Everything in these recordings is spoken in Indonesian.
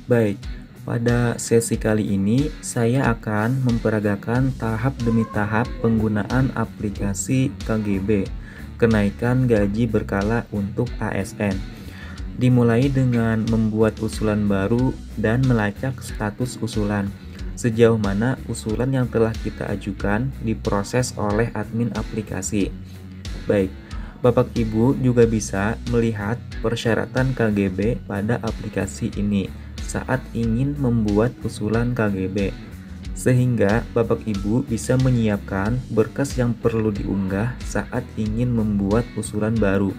Baik, pada sesi kali ini saya akan memperagakan tahap demi tahap penggunaan aplikasi KGB, kenaikan gaji berkala untuk ASN. Dimulai dengan membuat usulan baru dan melacak status usulan. Sejauh mana usulan yang telah kita ajukan diproses oleh admin aplikasi. Baik, Bapak Ibu juga bisa melihat persyaratan KGB pada aplikasi ini saat ingin membuat usulan KGB, sehingga Bapak Ibu bisa menyiapkan berkas yang perlu diunggah saat ingin membuat usulan baru.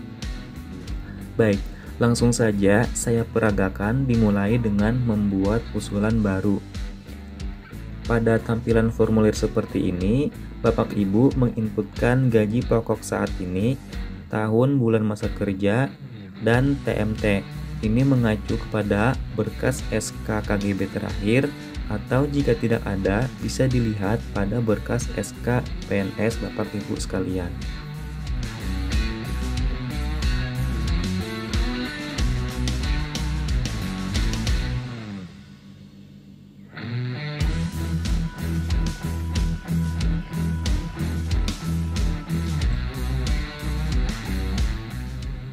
Baik, langsung saja saya peragakan dimulai dengan membuat usulan baru. Pada tampilan formulir seperti ini, Bapak Ibu menginputkan gaji pokok saat ini, tahun bulan masa kerja, dan TMT. Ini mengacu kepada berkas SK KGB terakhir, atau jika tidak ada bisa dilihat pada berkas SK PNS Bapak Ibu sekalian.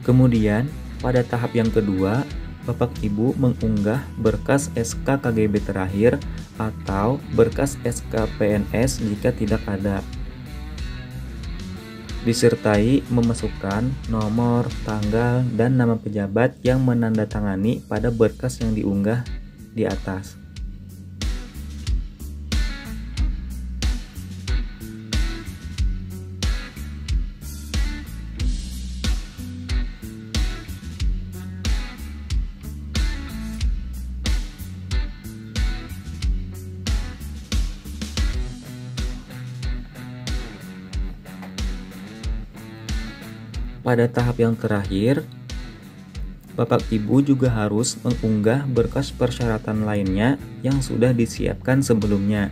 Kemudian, pada tahap yang kedua, Bapak Ibu mengunggah berkas SK KGB terakhir atau berkas SK PNS jika tidak ada. Disertai memasukkan nomor, tanggal, dan nama pejabat yang menandatangani pada berkas yang diunggah di atas. Pada tahap yang terakhir, Bapak Ibu juga harus mengunggah berkas persyaratan lainnya yang sudah disiapkan sebelumnya.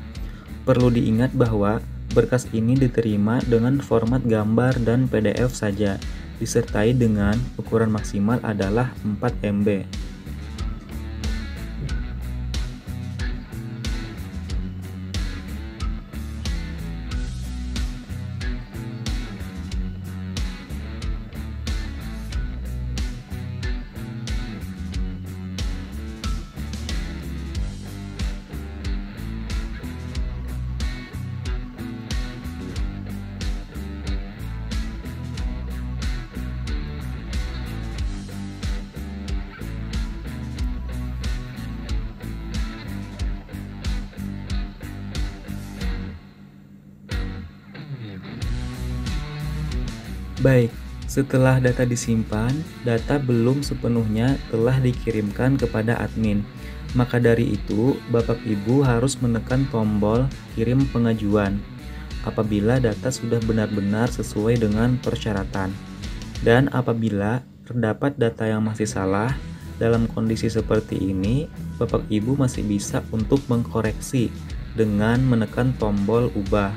Perlu diingat bahwa berkas ini diterima dengan format gambar dan PDF saja, disertai dengan ukuran maksimal adalah 4 MB. Baik, setelah data disimpan, data belum sepenuhnya telah dikirimkan kepada admin. Maka dari itu, Bapak Ibu harus menekan tombol kirim pengajuan apabila data sudah benar-benar sesuai dengan persyaratan. Dan apabila terdapat data yang masih salah, dalam kondisi seperti ini, Bapak Ibu masih bisa untuk mengkoreksi dengan menekan tombol ubah.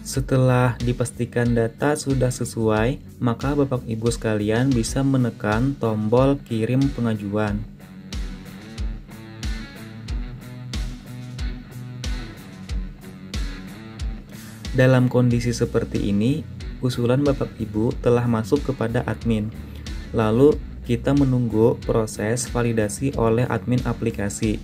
Setelah dipastikan data sudah sesuai, maka Bapak Ibu sekalian bisa menekan tombol kirim pengajuan. Dalam kondisi seperti ini, usulan Bapak Ibu telah masuk kepada admin. Lalu kita menunggu proses validasi oleh admin aplikasi.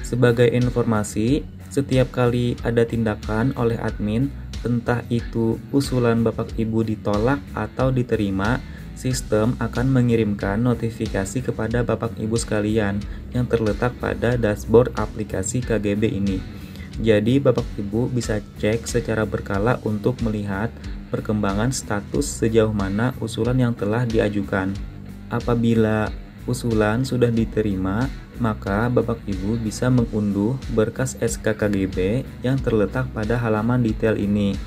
Sebagai informasi, setiap kali ada tindakan oleh admin, entah itu usulan Bapak Ibu ditolak atau diterima, sistem akan mengirimkan notifikasi kepada Bapak Ibu sekalian yang terletak pada dashboard aplikasi KGB ini. Jadi Bapak Ibu bisa cek secara berkala untuk melihat perkembangan status sejauh mana usulan yang telah diajukan. Apabila usulan sudah diterima, maka Bapak Ibu bisa mengunduh berkas SK KGB yang terletak pada halaman detail ini.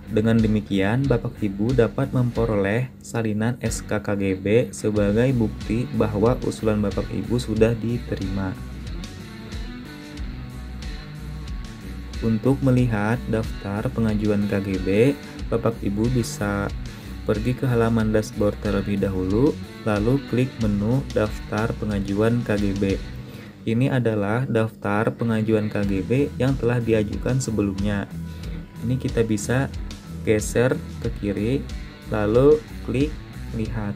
Dengan demikian, Bapak Ibu dapat memperoleh salinan SK KGB sebagai bukti bahwa usulan Bapak Ibu sudah diterima. Untuk melihat daftar pengajuan KGB, Bapak Ibu bisa pergi ke halaman dashboard terlebih dahulu, lalu klik menu daftar pengajuan KGB. Ini adalah daftar pengajuan KGB yang telah diajukan sebelumnya. Ini kita bisa geser ke kiri, lalu klik lihat.